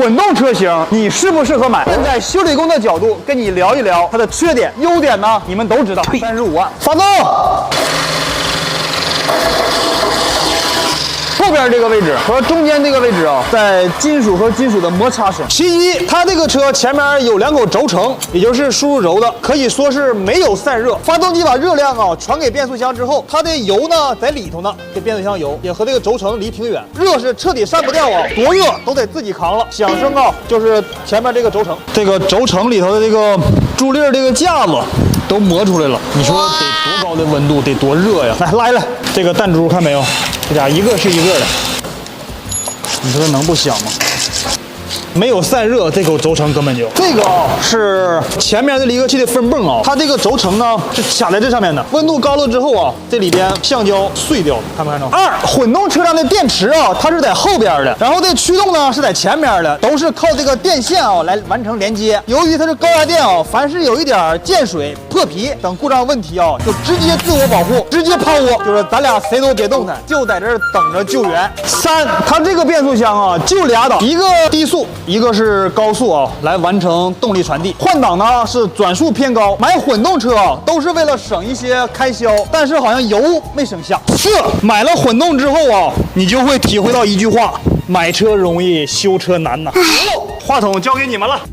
混动车型你适不适合买？站在修理工的角度跟你聊一聊它的缺点、优点呢，你们都知道。35万，发动。后边这个位置和中间这个位置啊，在金属和金属的摩擦声。其一，它这个车前面有2口轴承，也就是输入轴的，可以说是没有散热。发动机把热量啊传给变速箱之后，它的油呢在里头呢，这变速箱油也和这个轴承离挺远，热是彻底散不掉啊，多热都得自己扛了。响声啊，就是前面这个轴承，这个轴承里头的这个助力这个架子都磨出来了，你说得多高的温度，得多热呀！来拉一拉，这个弹珠看没有？这家一个是一个的，你说能不响吗？没有散热，这口轴承根本就这个啊是前面的离合器的分泵啊，它这个轴承呢是卡在这上面的，温度高了之后啊，这里边橡胶碎掉了，看没看着？混动车辆的电池啊，它是在后边的，然后这驱动呢是在前边的，都是靠这个电线啊来完成连接。由于它是高压电啊，凡是有一点溅水、破皮等故障问题啊，就直接自我保护，直接抛物，就是咱俩谁都别动弹，就在这儿等着救援。3，它这个变速箱啊就俩档，一个低速。一个是高速啊，来完成动力传递。换挡呢是转速偏高。买混动车啊，都是为了省一些开销，但是好像油没省下。4，买了混动之后啊，你就会体会到一句话：买车容易，修车难呐。话筒交给你们了。